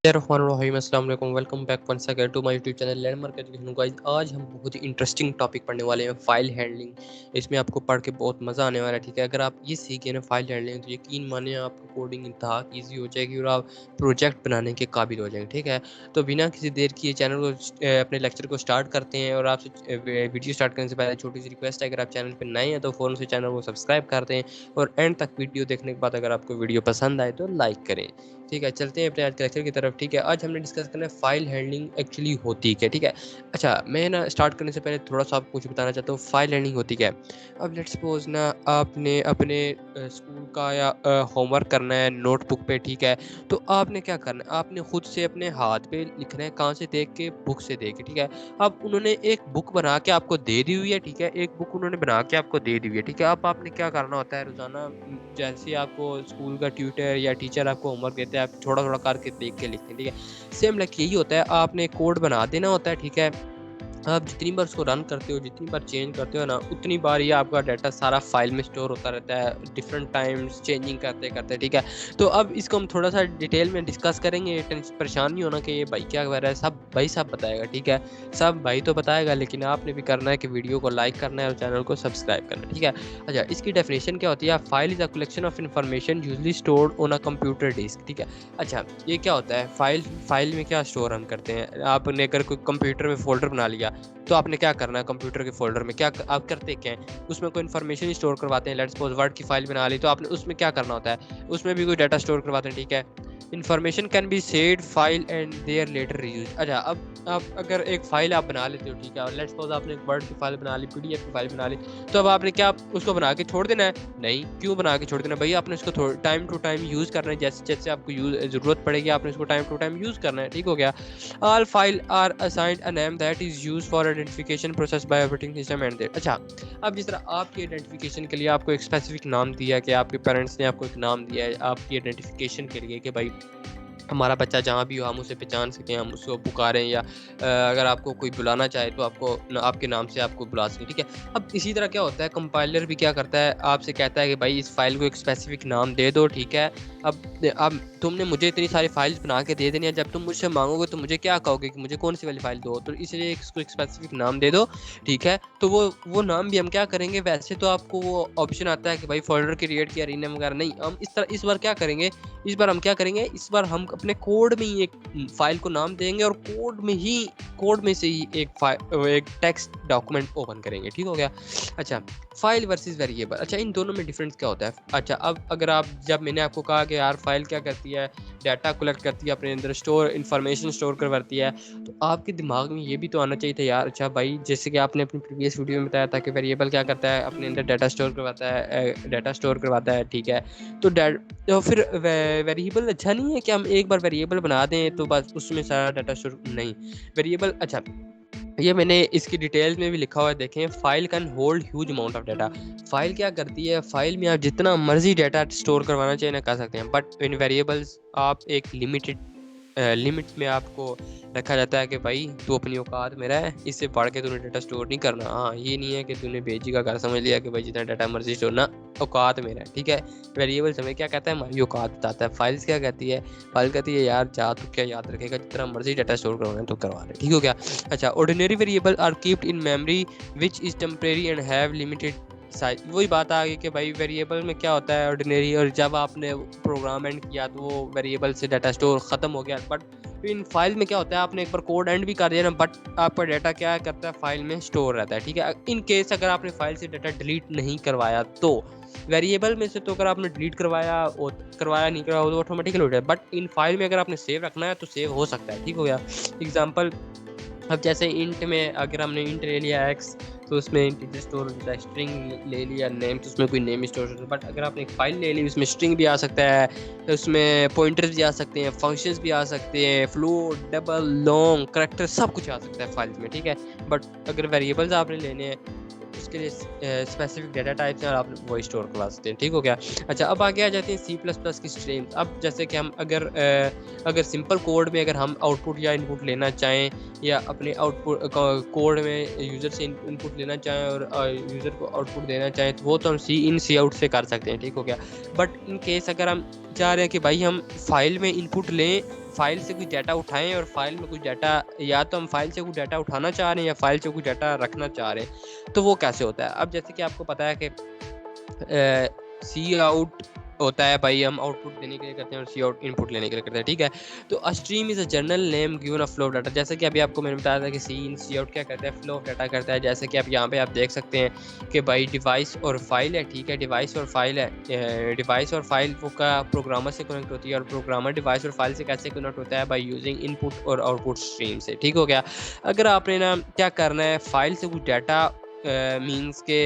अस्सलाम welcome back once again to my YouTube channel Landmark Education guys. आज हम बहुत ही इंटरेस्टिंग टॉपिक पढ़ने वाले हैं, फाइल हैंडलिंग। इसमें आपको पढ़ के बहुत मज़ा आने वाला है, ठीक है। अगर आप ये सीख गए ना फाइल हैंडलिंग, तो यकीन मानिए आपको कोडिंग इंतहा ईजी हो जाएगी और आप प्रोजेक्ट बनाने के काबिल हो जाएंगे, ठीक है। तो बिना किसी देर की चैनल को अपने लेक्चर को स्टार्ट करते हैं। और आपसे वीडियो स्टार्ट करने से पहले छोटी सी रिक्वेस्ट है, अगर आप चैनल पर नए हैं तो फ़ौरन से चैनल को सब्सक्राइब कर दें और एंड तक वीडियो देखने के बाद अगर आपको वीडियो पसंद आए तो लाइक करें, ठीक है। चलते हैं अपने आज के लेक्चर की तरफ, ठीक है। आज हमने डिस्कस करना है फाइल हैंडलिंग एक्चुअली होती क्या है, ठीक है। अच्छा, मैं ना स्टार्ट करने से पहले थोड़ा सा आपको कुछ बताना चाहता हूँ फाइल हैंडलिंग होती क्या है। अब लेट्स सपोज ना आपने अपने स्कूल का या होमवर्क करना है नोटबुक पे, ठीक है। तो आपने क्या करना है, आपने खुद से अपने हाथ पे लिखना है, कहाँ से देख के, बुक से देख के, ठीक है। अब उन्होंने एक बुक बना के आपको दे दी हुई है, ठीक है। एक बुक उन्होंने बना के आपको दे दी हुई है, ठीक है। अब आपने क्या करना होता है रोजाना, जैसे आपको स्कूल का ट्यूटर या टीचर आपको होमवर्क देते हैं, आप थोड़ा थोड़ा करके देख के लिखते हैं, ठीक है। सेम लाइक यही होता है, आपने कोड बना देना होता है, ठीक है। आप जितनी बार उसको रन करते हो, जितनी बार चेंज करते हो ना, उतनी बार ये आपका डाटा सारा फाइल में स्टोर होता रहता है, डिफरेंट टाइम्स चेंजिंग करते करते, ठीक है। तो अब इसको हम थोड़ा सा डिटेल में डिस्कस करेंगे। परेशान नहीं होना कि ये भाई क्या कर रहा है, सब भाई साहब बताएगा, ठीक है। सब भाई तो बताएगा, लेकिन आपने भी करना है कि वीडियो को लाइक करना है और चैनल को सब्सक्राइब करना है, ठीक है। अच्छा, इसकी डेफिनेशन क्या होती है, file is a collection of information usually stored on a computer disk, ठीक है। अच्छा, ये क्या होता है, फाइल में क्या स्टोर हम करते हैं, आपने अगर कोई कंप्यूटर में फोल्डर बना लिया, तो आपने क्या करना है, कंप्यूटर के फोल्डर में क्या आप करते क्या हैं, उसमें कोई इन्फॉर्मेशन स्टोर करवाते हैं। लेट्स सपोज वर्ड की फाइल बना ली, तो आपने उसमें क्या करना होता है, उसमें भी कोई डाटा स्टोर करवाते हैं, ठीक है। Information can be saved file and their later reuse. अच्छा, अब आप अगर एक फाइल आप बना लेते हो, ठीक है, और लेट्स सपोज आपने एक वर्ड की फाइल बना ली, पीडीएफ की फाइल बना ली, तो अब आपने क्या उसको बना के छोड़ देना है? नहीं। क्यों बना के छोड़ देना भैया, आपने इसको टाइम टू टाइम यूज़ करना है, जैसे जैसे आपको ज़रूरत पड़ेगी आपने इसको टाइम टू टाइम यूज़ करना है, ठीक हो गया। All file are assigned a name that is used for identification process by operating system and their। अच्छा, अब जिस तरह आपकी आइडेंटिफिकेशन के लिए आपको एक स्पेसिफिक नाम दिया कि आपके पेरेंट्स ने आपको एक नाम दिया है आपकी आइडेंटिफिकेशन के लिए कि भाई हमारा बच्चा जहाँ भी हो हम उसे पहचान सकें, हम उसको पुकारें, या अगर आपको कोई बुलाना चाहे तो आपको आपके नाम से आपको बुला सकें, ठीक है। अब इसी तरह क्या होता है, कंपाइलर भी क्या करता है, आपसे कहता है कि भाई इस फाइल को एक स्पेसिफिक नाम दे दो, ठीक है। अब तुमने मुझे इतनी सारी फाइल्स बना के दे देनी है, जब तुम मुझसे मांगोगे तो मुझे क्या कहोगे कि मुझे कौन सी वाली फाइल दो, तो इसलिए इसको एक स्पेसिफिक नाम दे दो, ठीक है। तो वो नाम भी हम क्या करेंगे, वैसे तो आपको वो ऑप्शन आता है कि भाई फोल्डर क्रिएट किया, रीनेम वगैरह नहीं, हम इस बार क्या करेंगे, इस बार हम क्या करेंगे, इस बार हम अपने कोड में ही एक फाइल को नाम देंगे और कोड में से ही एक टेक्स्ट डॉक्यूमेंट ओपन करेंगे, ठीक हो गया। अच्छा, फाइल वर्सेस वेरिएबल, अच्छा इन दोनों में डिफरेंस क्या होता है। अच्छा, अब अगर आप, जब मैंने आपको कहा कि यार फाइल क्या करती है, डाटा कलेक्ट करती है, अपने अंदर इन्फॉर्मेशन स्टोर करवाती है, तो आपके दिमाग में ये भी तो आना चाहिए था यार। अच्छा भाई, जैसे कि आपने अपनी प्रीवियस वीडियो में बताया था कि वेरिएबल क्या करता है, अपने अंदर डाटा स्टोर करवाता है, ठीक है। तो फिर वेरिएबल अच्छा नहीं है कि हम एक बार वेरिएबल बना दें तो बस उसमें सारा डाटा स्टोर नहीं। वेरिएबल, अच्छा ये मैंने इसकी डिटेल्स में भी लिखा हुआ है, देखें, file can hold huge amount of data. File क्या करती है, फाइल में आप जितना मर्जी डाटा स्टोर करवाना चाहिए ना कर सकते हैं, बट इन वेरिएबल्स आप एक लिमिट में आपको रखा जाता है कि भाई तू अपनी औकात में रह, इससे बढ़ के तूने डाटा स्टोर नहीं करना। हाँ, ये नहीं है कि तूने बेजी का घर समझ लिया कि भाई जितना डाटा मर्जी स्टोर ना, औकात में रह, ठीक है। वेरिएबल्स हमें क्या कहता है, हमारी औकात बताता है। फाइल्स क्या कहती है, फाइल कहती है यार जा, तू क्या याद रखेगा, जितना मर्जी डाटा स्टोर करवाना है तो करवा ले, ठीक हो गया। अच्छा, ordinary variable are keeped in memory which is temporary and have limited size. वही बात आ गई कि भाई वेरिएबल में क्या होता है ऑर्डिनरी, और जब आपने प्रोग्राम एंड किया तो वो वेरिएबल से डाटा स्टोर खत्म हो गया। बट इन फाइल में क्या होता है, आपने एक बार कोड एंड भी कर दिया ना, बट आपका डाटा क्या करता है, फाइल में स्टोर रहता है, ठीक है। इन केस अगर आपने फाइल से डाटा डिलीट नहीं करवाया तो वेरिएबल में से, तो अगर आपने डिलीट करवाया नहीं करवाया तो ऑटोमेटिकली हो जाए, बट इन फाइल में अगर आपने सेव रखना है तो सेव हो सकता है, ठीक हो गया। एग्जाम्पल, अब जैसे इंट में अगर हमने इंट ले लिया एक्स, तो उसमें इंटीजर स्टोर होता है, स्ट्रिंग ले लिया नेम, तो उसमें कोई नेम स्टोर होता है। बट अगर आपने एक फाइल ले ली, उसमें स्ट्रिंग भी आ सकता है, उसमें पॉइंटर्स भी आ सकते हैं, फंक्शंस भी आ सकते हैं, फ्लोट, डबल, लॉन्ग, करैक्टर, सब कुछ आ सकता है फाइल्स में, ठीक है। बट अगर वेरिएबल्स आपने लेने हैं तो उसके लिए स्पेसिफिक डाटा टाइप्स हैं और आप वही स्टोर करवा सकते हैं, ठीक हो गया। अच्छा, अब आगे आ जाते हैं C++ की स्ट्रीम्स। अब जैसे कि हम अगर सिंपल कोड में अगर हम आउटपुट या इनपुट लेना चाहें, या अपने आउटपुट कोड में यूज़र से इनपुट लेना चाहें और यूज़र को आउटपुट देना चाहें, तो वो तो हम सी इन सी आउट से कर सकते हैं, ठीक हो गया। बट इन केस अगर हम चाह रहे हैं कि भाई हम फाइल में इनपुट लें, फ़ाइल से कुछ डाटा उठाएँ और फ़ाइल में कुछ डाटा, या तो हम फ़ाइल से कुछ डाटा उठाना चाह रहे हैं या फ़ाइल से कुछ डाटा रखना चाह रहे हैं, तो वो कैसे होता है? अब जैसे कि आपको पता है कि सी आउट होता है भाई, हम आउटपुट देने के लिए करते हैं और सी आउट इनपुट लेने के लिए करते हैं, ठीक है? तो a stream is a general name given a flow of data. जैसे कि अभी आपको मैंने बताया था कि सी इन, सी आउट क्या करता है? फ्लो ऑफ डाटा करता है। जैसे कि आप यहाँ पे आप देख सकते हैं कि भाई डिवाइस और फाइल है, ठीक है? डिवाइस और फाइल है। डिवाइस और फाइल वो का प्रोग्रामर से कनेक्ट होती है और प्रोग्रामर डिवाइस और फाइल से कैसे कनेक्ट होता है? बाय यूजिंग इनपुट और आउटपुट स्ट्रीम से, ठीक हो गया? अगर आपने ना क्या करना है, फाइल से कुछ डाटा मीन्स के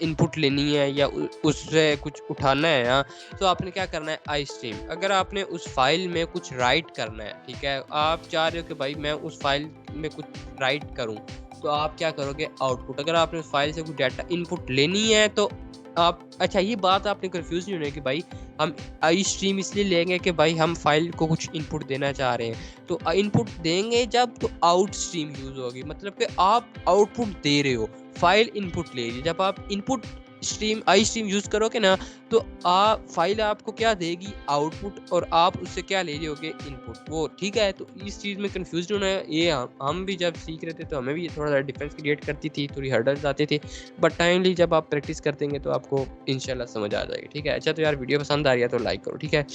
इनपुट लेनी है या उससे कुछ उठाना है, हाँ, तो आपने क्या करना है, आई स्ट्रीम। अगर आपने उस फाइल में कुछ राइट करना है, ठीक है, आप चाह रहे हो कि भाई मैं उस फाइल में कुछ राइट करूं, तो आप क्या करोगे, आउटपुट। अगर आपने उस फाइल से कुछ डाटा इनपुट लेनी है तो आप, अच्छा ये बात आपने कंफ्यूज नहीं होना कि भाई हम आई स्ट्रीम इसलिए लेंगे कि भाई हम फाइल को कुछ इनपुट देना चाह रहे हैं, तो इनपुट देंगे जब तो आउट स्ट्रीम यूज होगी, मतलब कि आप आउटपुट दे रहे हो, फाइल इनपुट ले रही। जब आप input stream I stream use करोगे ना, तो आप फाइल आपको क्या देगी, आउटपुट, और आप उससे क्या ले रहे होगे, इनपुट, वो, ठीक है? तो इस चीज़ में कंफ्यूज होना है, ये हम भी जब सीख रहे थे तो हमें भी थोड़ा सा डिफरेंस क्रिएट करती थी, थोड़ी हर्डल्स आते थे, बट टाइमली जब आप प्रैक्टिस करते तो आपको इंशाल्लाह समझ आ जाएगी, ठीक है? अच्छा तो यार वीडियो पसंद आ रही है तो लाइक करो, ठीक है?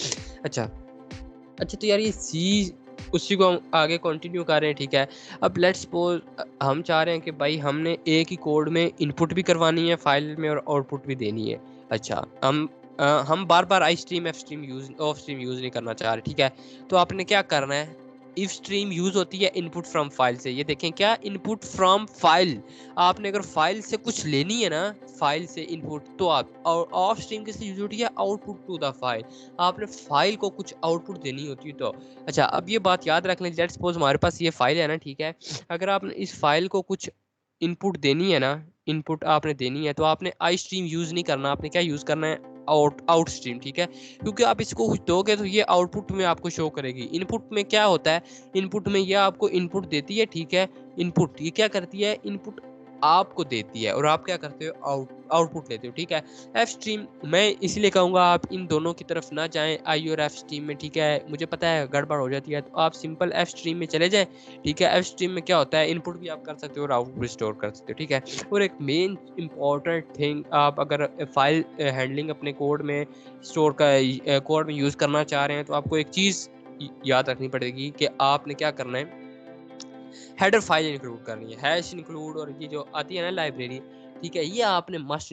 अच्छा, अच्छा तो यार ये सी, उसी को हम आगे कंटिन्यू कर रहे हैं, ठीक है? अब लेट्स सपोज हम चाह रहे हैं कि भाई हमने एक ही कोड में इनपुट भी करवानी है फाइल में और आउटपुट भी देनी है। अच्छा, हम बार-बार I stream, F stream use, of stream use नहीं करना चाह रहे, ठीक है? तो आपने क्या करना है, इफ स्ट्रीम यूज़ होती है इनपुट फ्रॉम फाइल से। ये देखें क्या, इनपुट फ्रॉम फाइल। आपने अगर फाइल से कुछ लेनी है ना, फाइल से इनपुट, तो आप, और ऑफ स्ट्रीम किस लिए यूज़ होती है, आउटपुट टू द फाइल। आपने फाइल को कुछ आउटपुट देनी होती है तो। अच्छा, अब ये बात याद रख लें, लेट्स सपोज हमारे पास ये फाइल है ना, ठीक है? अगर आपने इस फाइल को कुछ इनपुट देनी है ना, इनपुट आपने देनी है, तो आपने आई स्ट्रीम यूज़ नहीं करना, आपने क्या यूज़ करना है, आउट स्ट्रीम, ठीक है? क्योंकि आप इसको कुछ दोगे तो ये आउटपुट में आपको शो करेगी। इनपुट में क्या होता है, इनपुट में ये आपको इनपुट देती है, ठीक है? इनपुट ये क्या करती है, इनपुट आपको देती है और आप क्या करते हो, आउटपुट लेते हो, ठीक है? एफ स्ट्रीम, मैं इसलिए कहूँगा आप इन दोनों की तरफ ना जाएँ, आई और एफ स्ट्रीम में, ठीक है? मुझे पता है गड़बड़ हो जाती है, तो आप सिंपल एफ स्ट्रीम में चले जाएँ, ठीक है? एफ स्ट्रीम में क्या होता है, इनपुट भी आप कर सकते हो और आउटपुट भी स्टोर कर सकते हो, ठीक है? और एक मेन इम्पोर्टेंट थिंग, आप अगर फाइल हैंडलिंग अपने कोड में स्टोर का कोड में यूज़ करना चाह रहे हैं, तो आपको एक चीज़ याद रखनी पड़ेगी कि आपने क्या करना है, हेडर फाइल इंक्लूड करनी है, हैश इंक्लूड, और ये जो आती है ना लाइब्रेरी, ठीक है? ये आपने मस्ट